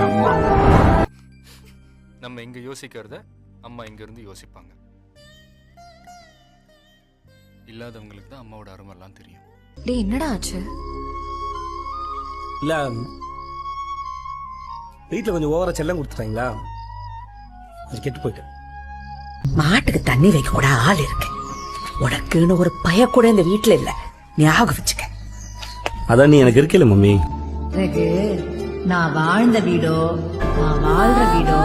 அம்மா. நம்ம இங்க யோசிக்கிறத அம்மா இங்க இருந்து யோசிப்பாங்க. இல்லாதவங்களுக்கு தான் அம்மாவோட அருமெல்லாம் தெரியும். டேய் என்னடா ஆச்சு? இல்ல வீட்டுல கொஞ்சம் ஓவரா செல்லம் கொடுத்துட்டாங்களா, அது கெட்டு போயிட்டு. மாட்டுக்கு தண்ணி வைக்க கூட ஆள் இருக்கு, உனக்குன்னு ஒரு பய கூட இந்த வீட்டுல இல்ல, ஞாபகம் வச்சுக்க. அதான் நீ எனக்கு இருக்கல மம்மி. எனக்கு நான் வாழ்ந்த வீடோ நான் வாழ்ற வீடோ